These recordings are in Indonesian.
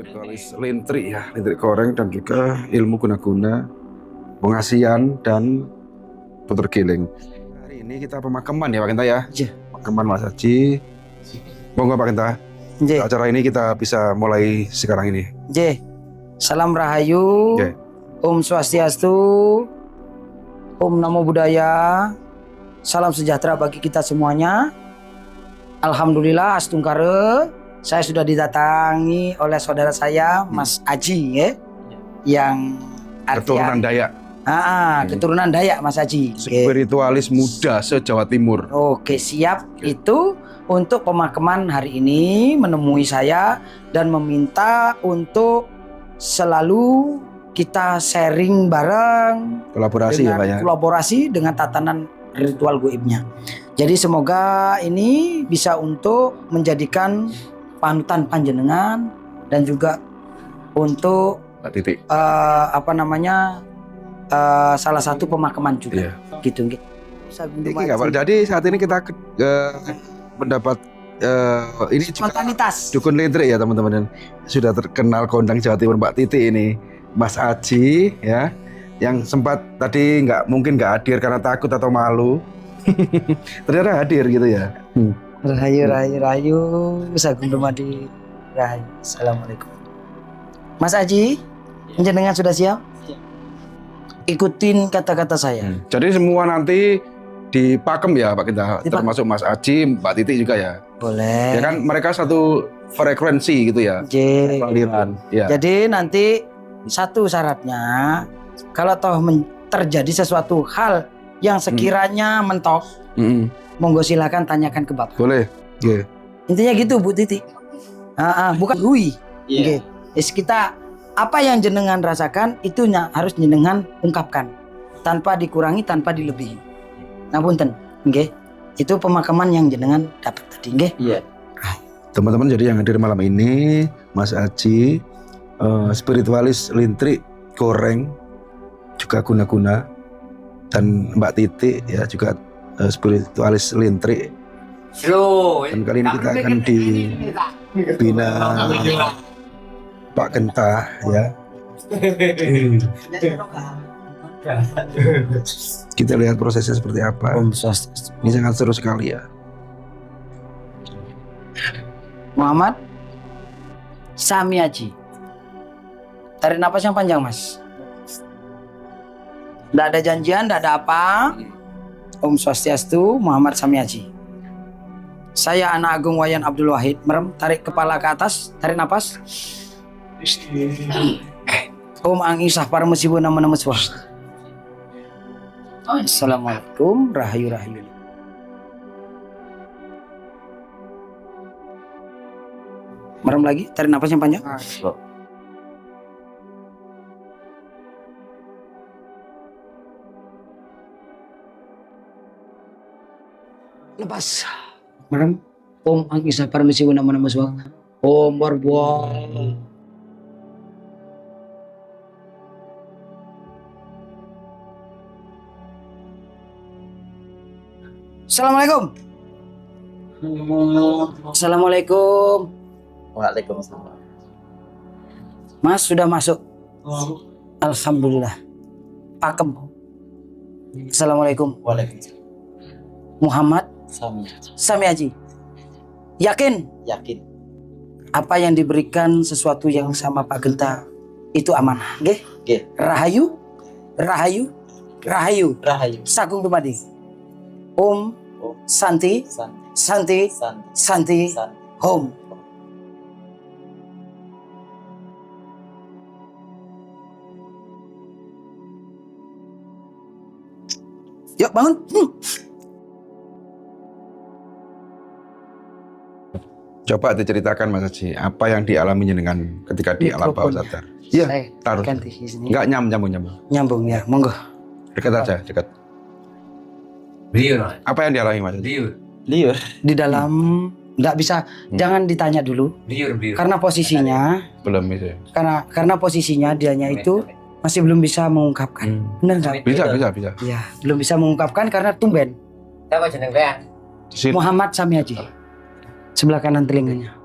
Spiritualis lintrik ya, lintrik koreng dan juga ilmu guna-guna, pengasihan dan puter giling. Hari ini kita pemakaman ya Pak Kenta ya? Iya. Pemakaman Mas Haji. Monggo Pak Kenta. Iya. Acara ini kita bisa mulai sekarang ini. Iya. Salam Rahayu. Iya. Om Swastiastu. Om Namo Buddhaya. Salam sejahtera bagi kita semuanya. Alhamdulillah Astungkare. Saya sudah didatangi oleh saudara saya Mas Aji ya. Yang Keturunan Dayak. Keturunan Dayak Mas Aji. Spiritualis muda se-Jawa Timur. Oke, siap. Itu untuk pemakaman hari ini menemui saya dan meminta untuk selalu kita sharing bareng, Kolaborasi ya Pak ya. Kolaborasi dengan tatanan ritual goibnya. Jadi semoga ini bisa untuk menjadikan panutan panjenengan dan juga untuk Titik. salah satu pemakaman juga. Iya. Gitu. Jadi saat ini kita mendapat ini spontanitas. Dukun lintrik ya teman-teman. Sudah terkenal kondang Jawa Timur Mbak Titi ini. Mas Aji ya, yang sempat tadi mungkin nggak hadir karena takut atau malu. Ternyata hadir gitu ya. Rahayu, Sagung Dumadi, Rahayu. Assalamualaikum. Mas Aji, jenengan sudah siap? Ikutin kata-kata saya. Jadi semua nanti dipakem ya Pak Kinta, termasuk Mas Aji, Mbak Titi juga ya. Boleh. Ya kan mereka satu frekuensi gitu ya. Aliran. Ya. Jadi nanti satu syaratnya, kalau toh terjadi sesuatu hal yang sekiranya mentok, monggo silakan tanyakan ke Bapak. Boleh. Yeah. Intinya gitu Bu Titi. Bukan Rui. Yeah. Kita apa yang jenengan rasakan itunya harus jenengan ungkapkan tanpa dikurangi, tanpa dilebihi. Nah punten, nggih. Itu pemakaman yang jenengan dapat tadi, nggih. Iya. Teman-teman, jadi yang hadir malam ini Mas Aji, spiritualis lintrik koreng, juga guna-guna, dan Mbak Titi ya juga spiritualis lintrik. Dan kali ini kita akan dibina Pak Kenta ya. Kita lihat prosesnya seperti apa. Ini sangat seru sekali ya. Muhammad Samiaji. Tarik napas yang panjang Mas. Tidak ada janjian, tidak ada apa. Om Swastiastu, Muhammad Samiaji. Saya anak agung Wayan Abdul Wahid. Merem, tarik kepala ke atas, tarik napas. Om Angisah para musibu nama meswah. Assalamualaikum, Rahayu. Merem lagi, tarik napas yang panjang. Lepas. Merem. Om Angisah para musibu nama meswah. Om Barbuah. Assalamualaikum. Assalamualaikum. Waalaikumsalam. Mas sudah masuk. Alhamdulillah. Pakem. Assalamualaikum. Waalaikumsalam. Muhammad Samiaji. Yakin? Yakin. Apa yang diberikan sesuatu yang sama Pak Genta itu amanah. Nggih? Nggih. Rahayu. Sagung Dumadi. Om Santi. Home. Yuk bangun. Coba diceritakan Mas Haji, apa yang dialami dengan ketika di alam bawah sadar. Iya, taruh. Enggak nyambung ya, monggo. Dekat aja, dekat. Liur. Apa yang dialami Mas Haji? Liur. Di dalam nggak bisa, jangan ditanya dulu. Liur. Karena posisinya Belum itu. Karena posisinya dianya itu masih belum bisa mengungkapkan. Benar nggak? Bisa. Ya, belum bisa mengungkapkan karena tumben. Siapa jeneng kalian? Di sini. Muhammad Samiaji. Sebelah kanan telinganya.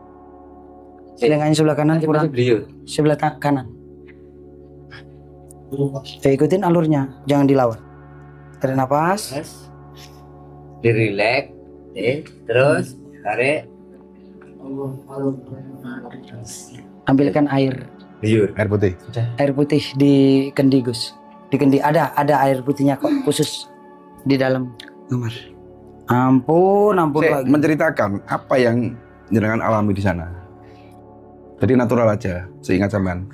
Telinganya sebelah kanan kurang beliau. sebelah kanan. Ikutin alurnya, jangan dilawan. Tarik nafas. Direlek, terus tarik. Ambilkan air Beliau. Air putih. di kendi Gus. Di kendi ada air putihnya kok khusus di dalam kamar. Ampun Saya lagi. menceritakan apa yang jenengan alami di sana. Jadi natural aja, seingat zaman.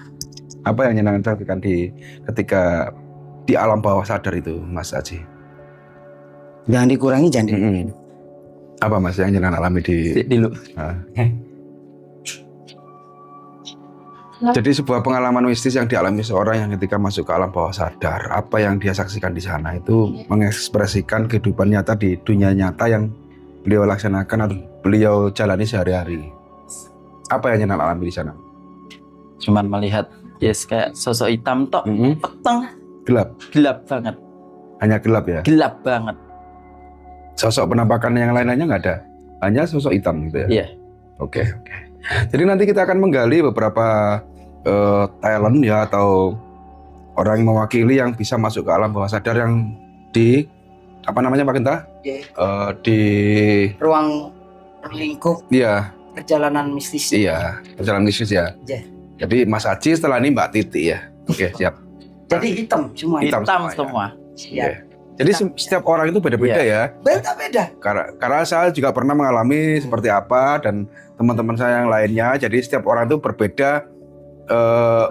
Apa yang jenengan saksikan ketika di alam bawah sadar itu, Mas Aji? Jangan dikurangi, jangan Mm-mm. Apa Mas yang jenengan alami di? Dulu. Ah. Jadi sebuah pengalaman mistis yang dialami seorang yang ketika masuk ke alam bawah sadar, apa yang dia saksikan di sana itu mengekspresikan kehidupan nyata di dunia nyata yang beliau laksanakan atau beliau jalani sehari-hari. Apa yang jenengan alami di sana? Cuman melihat kayak sosok hitam tok, Mm-mm. peteng, Gelap banget, hanya gelap ya. gelap banget. Sosok penampakan yang lain-lainnya nggak ada, hanya sosok hitam gitu ya. Iya. Oke. Jadi nanti kita akan menggali beberapa talent ya atau orang yang mewakili yang bisa masuk ke alam bawah sadar yang di apa namanya Pak Genta? Di ruang lingkup iya perjalanan mistis. iya perjalanan bisnis ya. Iya. Jadi Mas Aji setelah ini Mbak Titi ya. Oke siap. Jadi hitam semua. Hitam Hitam semua, semua. Ya. Jadi setiap orang itu beda-beda ya. Beda-beda. Karena saya juga pernah mengalami seperti apa dan teman-teman saya yang lainnya. Jadi setiap orang itu berbeda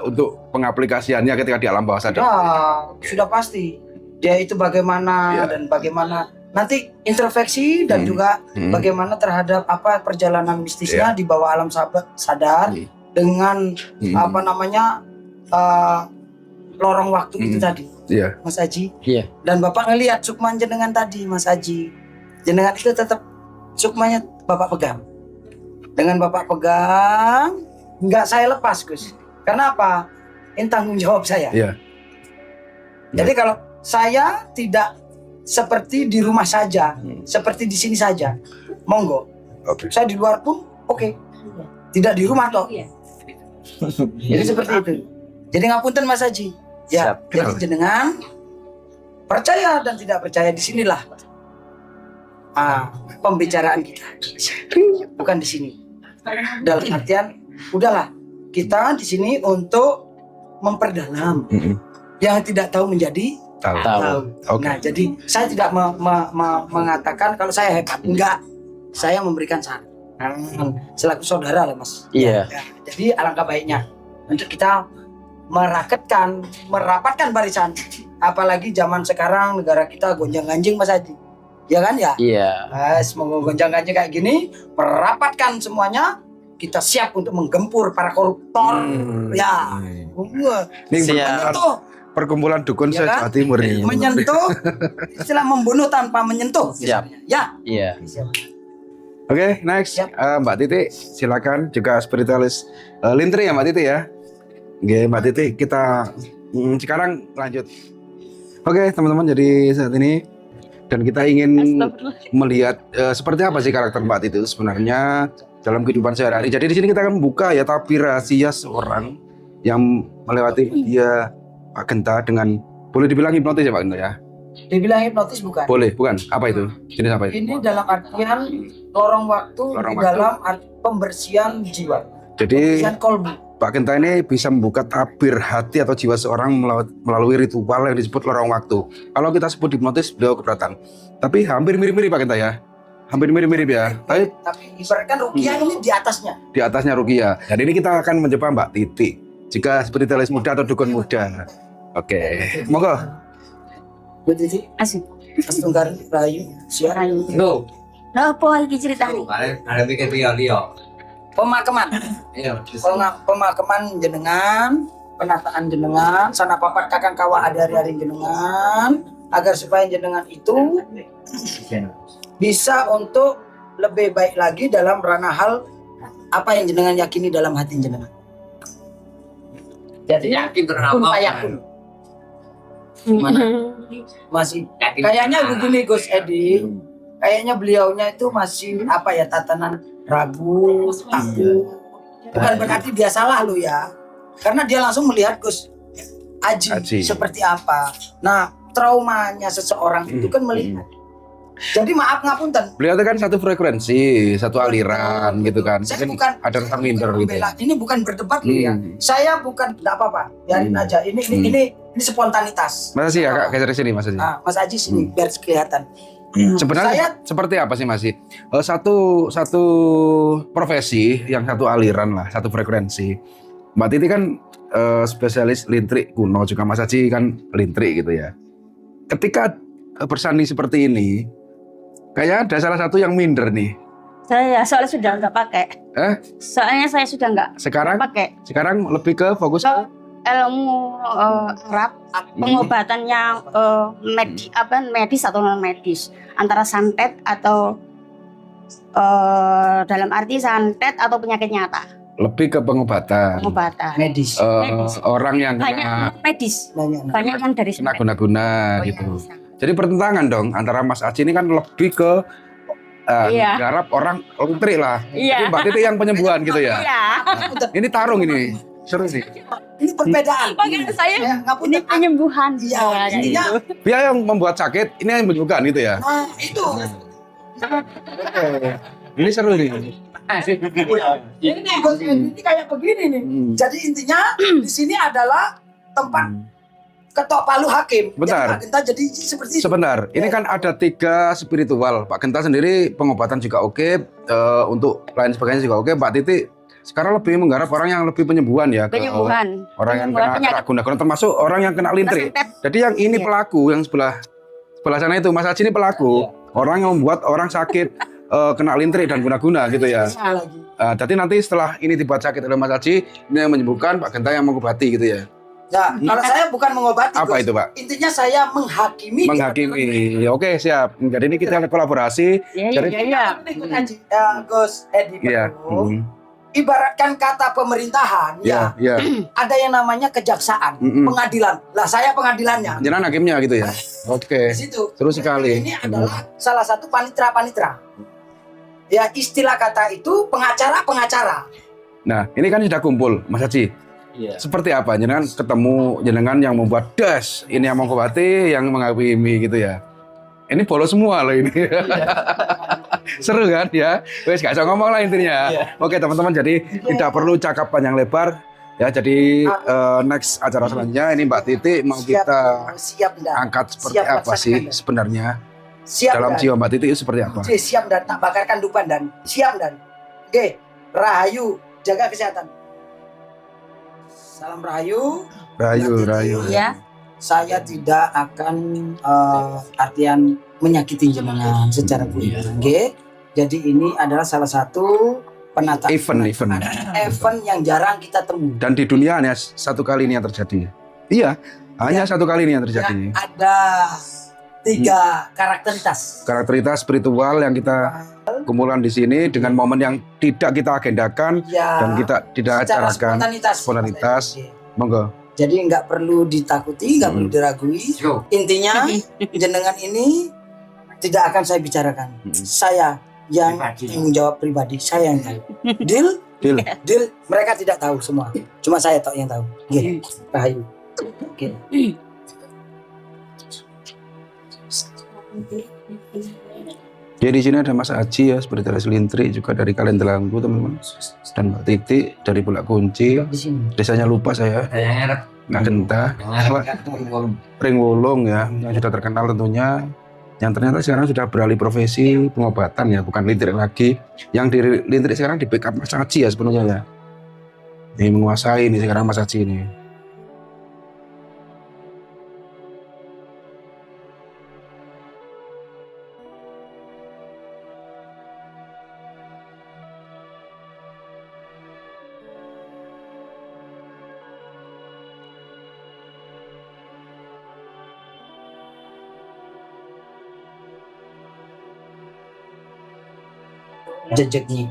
untuk pengaplikasiannya ketika di alam bawah sadar. Ya, sudah pasti. Dia itu bagaimana Ya. dan bagaimana nanti introspeksi dan juga bagaimana terhadap apa perjalanan mistisnya di bawah alam sadar dengan apa namanya lorong waktu itu tadi, Iya. Mas Haji. Iya. Dan Bapak ngelihat sukman jenengan tadi, Mas Haji. Jenengan itu tetap sukmanya Bapak pegang. Dengan Bapak pegang, nggak saya lepas, Gus. Karena apa? Ini tanggung jawab saya. Iya. Jadi kalau saya tidak seperti di rumah saja, seperti di sini saja, monggo. Oke. Saya di luar pun oke. Tidak di rumah toh. Jadi seperti itu. Jadi ngapunten Mas Haji. Ya, Siap. jadi jenengan percaya dan tidak percaya di sinilah pembicaraan kita. Bukan di sini. Dalam artian udahlah, kita di sini untuk memperdalam. Yang tidak tahu menjadi Tahu. Tahu. Oke. Nah, jadi saya tidak mengatakan kalau saya hebat, enggak. Saya memberikan saran. Selaku saudara lah, Mas. Iya. Ya, jadi alangkah baiknya untuk kita merapatkan barisan. Apalagi zaman sekarang negara kita gonjang-ganjing, Mas Haji. Ya kan ya? Iya. Semoga gonjang-ganjing kayak gini, merapatkan semuanya. Kita siap untuk menggempur para koruptor. Ya. Ini Siap. Menyentuh, perkumpulan dukun Ya kan? se-Jawa Timur ini. menyentuh, istilah membunuh tanpa menyentuh. Siap. Ya. Iya. Oke, next. Siap. Mbak Titi, silakan juga spiritualis Lintri ya Mbak Titi ya. Oke, Mbak Titi, kita sekarang lanjut. Oke, teman-teman, jadi saat ini dan kita ingin melihat seperti apa sih karakter Mbak Titi itu sebenarnya dalam kehidupan sehari-hari. Jadi di sini kita akan membuka ya tabir rahasia seorang yang melewati dia Pak Genta dengan boleh dibilang hipnotis ya Pak Genta ya? Dibilang hipnotis bukan? Boleh, bukan? Apa itu? Jenis apa itu? Ini dalam artian lorong waktu Lorong di waktu. dalam pembersihan jiwa. Jadi Pembersihan kolbu. Pak Genta ini bisa membuka tabir hati atau jiwa seorang melalui ritual yang disebut lorong waktu. Kalau kita sebut hipnotis, beliau keberatan. Tapi hampir mirip-mirip Pak Genta ya? Hampir mirip-mirip ya? Tapi Tapi ibaratkan rukiah ini di atasnya. di atasnya Rukia. Dan ini kita akan mencoba Mbak Titi. Jika spiritualis muda atau dukun muda. Oke, monggo. Bu Titi, Asik. Mas Tunggar Rayu, siap. No. Nah, apa lagi ceritanya? Ada bikin Rio. Pemakaman. Iya. Pemakaman jenengan, penataan jenengan, sana papat kakang kawa ada hari-hari jenengan, agar supaya jenengan itu bisa untuk lebih baik lagi dalam ranah hal apa yang jenengan yakini dalam hati jenengan. Jadi Yakin kun kenapa? payakun. Mana? Masih kayaknya begini Gus Edi, kayaknya beliaunya itu masih apa ya tatanan ragu, takut, Bukan berarti dia salah lo ya. Karena dia langsung melihat Gus Aji seperti apa. Nah, traumanya seseorang itu kan melihat. Jadi maaf ngapunten. Beliau itu kan satu frekuensi, satu aliran gitu kan. Saya Mungkin bukan ada rasa minder gitu. Ini bukan berdebat loh ya. Saya bukan enggak apa-apa. Biarin aja. Ini spontanitas. Masa sih ya Kak, geser sini Mas Aji. Ah, Mas Aji sini biar kelihatan. Sebenarnya seperti apa sih Mas? Satu profesi yang satu aliran lah, satu frekuensi. Mbak Titi kan spesialis lintrik kuno, juga Mas Aji kan lintrik gitu ya. Ketika bersanding seperti ini, kayaknya ada salah satu yang minder nih. Saya soalnya sudah nggak pakai. Soalnya saya sudah nggak Sekarang pakai. Sekarang lebih ke fokus ke Ilmu Arab, pengobatan yang medis atau non medis, antara santet atau dalam arti santet atau penyakit nyata. lebih ke pengobatan. Medis. Orang yang Banyak kena medis, Banyak. banyak yang dari kena santet. guna-guna gitu. Jadi pertentangan dong antara Mas Aji ini kan lebih ke Iya. garap orang lintrik lah. Iya. Jadi Mbak Titi yang penyembuhan gitu ya. Iya. Ini tarung ini. Seru sih. Ini perbedaan. Makanya saya Ya, ngapunten. ini penyembuhan. Iya, intinya Dia yang membuat sakit, ini yang menyembuhkan gitu ya. nah itu. Ini seru nih. Ini kayak begini nih. Jadi intinya di sini adalah tempat ketok palu hakim. Bentar. Jadi Pak Genta jadi seperti itu. Sebentar, ini kan ada 3 spiritual. Pak Genta sendiri pengobatan juga oke, untuk lain sebagainya juga oke. Mbak Titi sekarang lebih menggarap orang yang lebih penyembuhan ya. Penyembuhan. Orang yang Penyembuhan kena guna-guna, termasuk orang yang kena lintrik. Santet. Jadi yang ini Iya. pelaku, yang sebelah sana itu Mas Haji ini pelaku. Orang yang membuat orang sakit kena lintrik dan guna-guna gitu ya. Jadi nanti setelah ini dibuat sakit oleh Mas Haji, ini yang menyembuhkan, Pak Genta yang mengobati gitu ya. Nah, kalau saya bukan mengobati. Apa Gus. itu, Pak? Intinya saya menghakimi. Menghakimi. Oke, siap. Jadi ini kita kolaborasi. Iya. Ya, Gus Edi. Iya. Ibaratkan kata pemerintahan, ya Iya. ada yang namanya kejaksaan, pengadilan. Lah saya pengadilannya. Jangan hakimnya gitu ya. Oke. Di situ. Seru sekali. Ini adalah salah satu panitra. Ya istilah kata itu pengacara. Nah, ini kan sudah kumpul, Mas Haji. Iya. Seperti apa? Jenengan ketemu jenengan yang membuat das, ini yang mengobati, yang menghakimi gitu ya. Ini bolos semua loh ini. Seru kan ya? Wes gak usah ngomong lah intinya. Oke teman-teman, jadi tidak perlu cakap panjang lebar. Ya, jadi next acara selanjutnya ini Mbak Titi mau kita siap dan angkat seperti Siap, apa sih laksanakan. sebenarnya siap dalam dan jiwa Mbak Titi itu seperti apa? siap dan tak bakarkan dupan dan siap dan oke Rahayu, jaga kesehatan. Salam Rahayu. Rayu. Ya. Saya tidak akan artian menyakiti jenengan secara pribadi. Oke? Jadi ini adalah salah satu penata Event. event yang jarang kita temui. Dan di dunia hanya satu kali ini yang terjadi. Iya, hanya satu kali ini yang terjadi. Ada 3 Karakteritas spiritual yang kita kumpulan di sini dengan momen yang tidak kita agendakan ya, dan kita tidak secara acarakan. Spontanitas. Monggo. Jadi nggak perlu ditakuti, nggak perlu diragui. Intinya jenengan ini tidak akan saya bicarakan. Saya yang tanggung jawab pribadi, saya yang tahu. Deal? Deal. Mereka tidak tahu semua. Cuma saya tahu yang tahu. Oke, Rahayu. Oke. Jadi di sini ada Mas Aji ya, spiritualis lintrik, juga dari Kalen Delanggu teman-teman, dan Mbak Titi dari Bulak Kunci. Di sini. Desanya lupa saya, nggak Genta, Ring Wolong ya, yang sudah terkenal tentunya, yang ternyata sekarang sudah beralih profesi pengobatan ya, bukan lintrik lagi. Yang di lintrik sekarang di backup Mas Aji ya sepenuhnya ya. Ini menguasai ini sekarang Mas Aji ini. Jejaknya.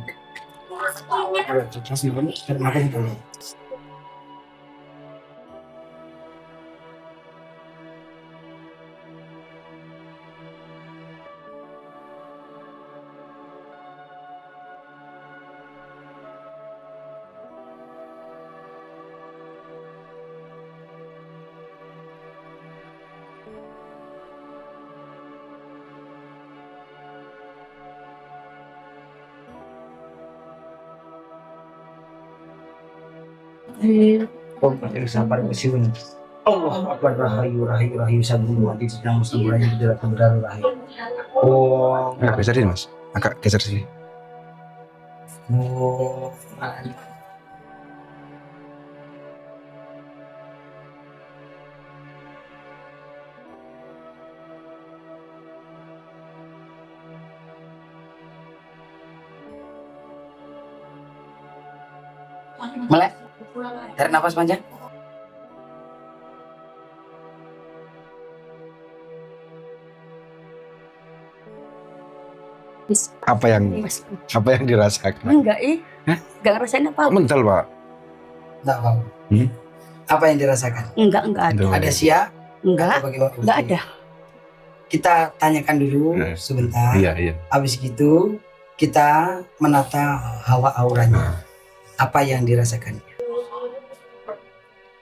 Om Patir Sabar Musyun. Allah Akbar Rahayu Rahayu Rahayu Sabun Wadi Sedang Muslim Rahayu Tidak Kebenaran Rahayu. Om Geser sini mas, agak geser sini. Om Melek. Tarik nafas panjang. Apa yang dirasakan? Enggak, Hah? enggak ngerasain apa. Kok mental pak? Enggak apa-apa. Apa yang dirasakan? Enggak ada. Aduh. Ada siap? Enggak, Atau bagaimana? enggak ada. Kita tanyakan dulu sebentar. Iya. Habis gitu kita menata hawa auranya. Apa yang dirasakan?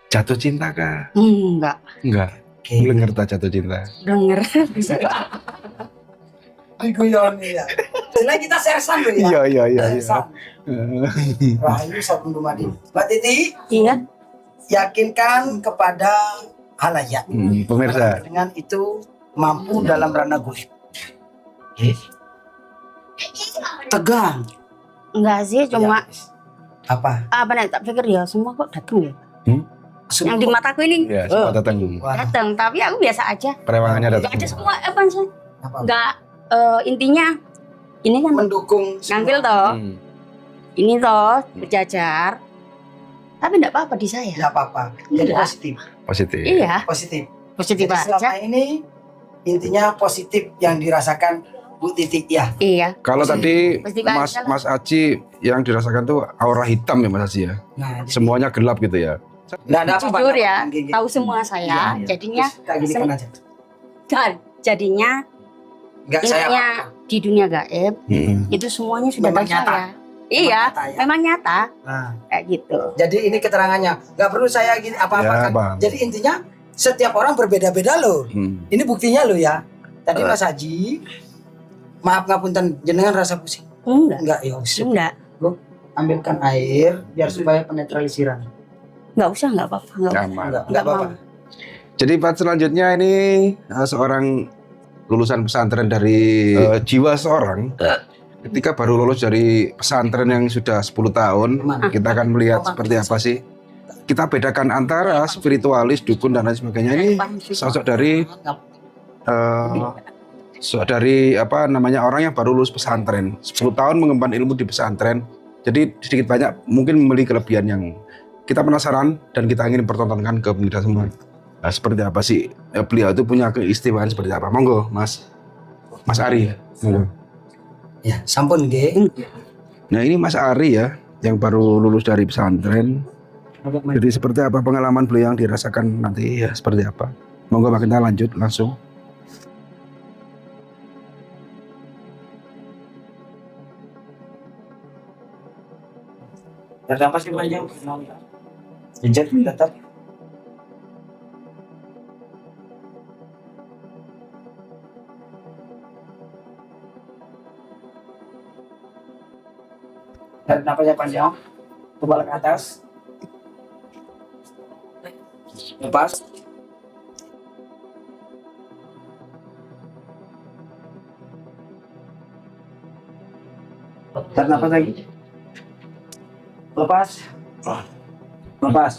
Jatuh cinta kah? Enggak. Enggak. Oke. Belum ngerti jatuh cinta. Denger. Bisa. Guyon ya. Setelah kita sersan loh ya. Iya. Sersan. Rahayu Sabun Dumadi. Mbak Titi, Iya. yakinkan kepada halayak Pemirsa. dengan itu mampu dalam ranah gaib. Tegang. Enggak sih, cuma Apa? apa nih tak pikir ya semua kok datang ya. Yang di mataku ini Ya, sempat datang dulu. Wah, datang, tapi aku biasa aja. Perewangannya Enggak datang. ada semua apa sih? apa? Enggak intinya ini kan Mendukung ngambil toh. Hmm. Ini toh berjajar. Tapi enggak apa-apa di saya. Nggak apa-apa. Jadi Enggak. positif. Positif. Iya, Positif. positif Jadi selama aja. ini intinya positif yang dirasakan Bu Titi ya. Iya. Kalau tadi Positif Mas aja lah. Mas Aci yang dirasakan tuh aura hitam ya Mas Aci ya. Nah, Semuanya gelap gitu ya. nggak ada apa-apa. Jujur nggak ya, apa-apa, Gigi. tahu semua saya. Iya, iya. Jadinya Terus kayak gini kan aja. jadinya Nggak saya intinya apa-apa. di dunia gaib itu semuanya sudah Memang tahu nyata. saya. Iya, nyata ya. memang nyata Nah, kayak gitu. jadi ini keterangannya. Nggak perlu saya gini apa-apa Ya, kan. Bang. Jadi intinya setiap orang berbeda-beda loh. Ini buktinya loh ya. Tadi Mas Haji, maaf ngapunten jenengan rasa pusing. Enggak, Enggak ya. Sip. enggak, Ambilkan air biar supaya penetralisiran. enggak usah, enggak apa-apa, enggak usah. Aman. Enggak apa-apa. Jadi part selanjutnya ini seorang lulusan pesantren dari jiwa seorang ketika baru lulus dari pesantren yang sudah 10 tahun, Aman. kita akan melihat seperti apa sih. Kita bedakan antara spiritualis, dukun dan lain sebagainya. Ini sosok dari apa namanya orang yang baru lulus pesantren, 10 tahun mengemban ilmu di pesantren. Jadi sedikit banyak mungkin memiliki kelebihan yang kita penasaran dan kita ingin pertontonkan ke pemirsa semua. Nah, seperti apa sih beliau itu punya keistimewaan seperti apa? Monggo Mas Ari. Monggo. Ya, sampun nggih. Nah ini Mas Ari ya yang baru lulus dari pesantren. Jadi seperti apa pengalaman beliau yang dirasakan nanti ya seperti apa? Monggo kita lanjut langsung. Tarik nafas yang panjang. Jejer tetap. Tarik nafas yang panjang. Kepala ke atas. Lepas. Tarik nafas lagi. Lepas. Lepas.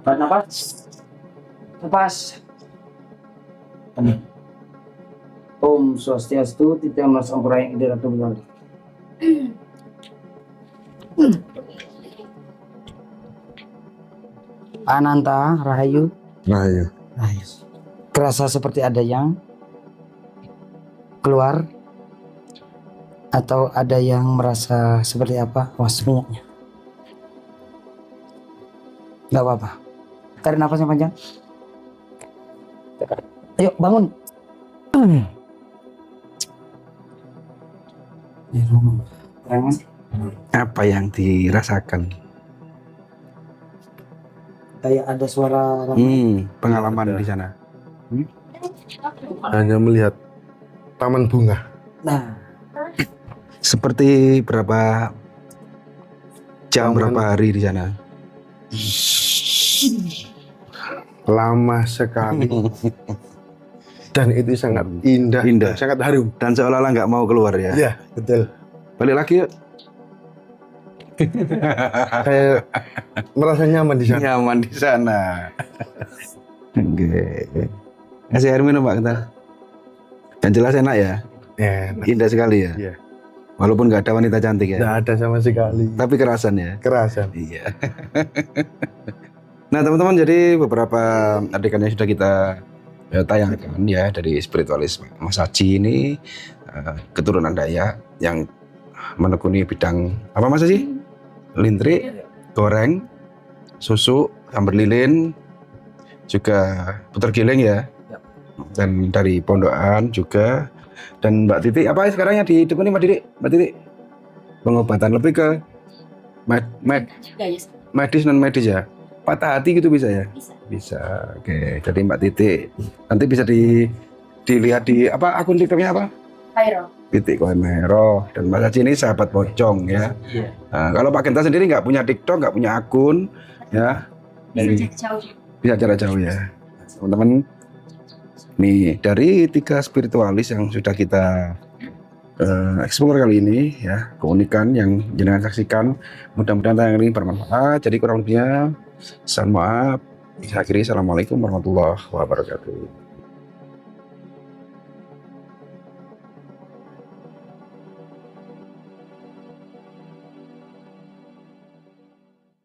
Tarik nafas. Lepas. Om Swastiastu, Titiang Sampuraya Ida Ratu Bulan. Ananta, Rahayu. Rahayu. Rahayu. Kerasa seperti ada yang keluar atau ada yang merasa seperti apa? Awas minyaknya. Gak apa-apa. Tarik nafas yang panjang. Ayo bangun. Tangan. Apa yang dirasakan? Kayak ada suara. Pengalaman di sana. Hanya melihat taman bunga. Nah, Seperti berapa jam, Taman. berapa hari di sana? Lama sekali. Dan itu sangat indah, Indah. sangat harum. Dan seolah-olah nggak mau keluar ya. Ya, betul. Balik lagi yuk. Saya merasa nyaman di sana. Nyaman di sana. Oke. Kasih air minum Pak kita. Yang jelas enak ya. Enak. Indah sekali ya. Iya. Walaupun nggak ada wanita cantik ya. Nggak ada sama sekali. Tapi kerasan ya. Kerasan. Iya. Nah teman-teman, jadi beberapa adegan yang sudah kita tayangkan ya dari spiritualis Mas Haji ini, keturunan Dayak yang menekuni bidang apa Mas Haji? Lintrik, goreng, susu, sambar lilin, juga puter giling ya. Dan dari pondokan juga. Dan Mbak Titi, apa sekarang yang didukung Mbak Titi? Mbak Titi? Pengobatan lebih ke medis non medis ya. Patah hati gitu bisa ya? Bisa. Oke. Jadi Mbak Titi nanti bisa dilihat di apa akun TikToknya apa? Titik Koemero. Dan Mas Haji ini sahabat pocong ya. Nah, kalau Pak Genta sendiri nggak punya TikTok, nggak punya akun ya. Bisa jarak jauh ya. Teman-teman, nih dari 3 spiritualis yang sudah kita explore kali ini ya, keunikan yang jenengan saksikan, mudah-mudahan tayangan ini bermanfaat. Jadi kurang lebihnya mohon maaf. Saya akhiri, assalamualaikum warahmatullahi wabarakatuh.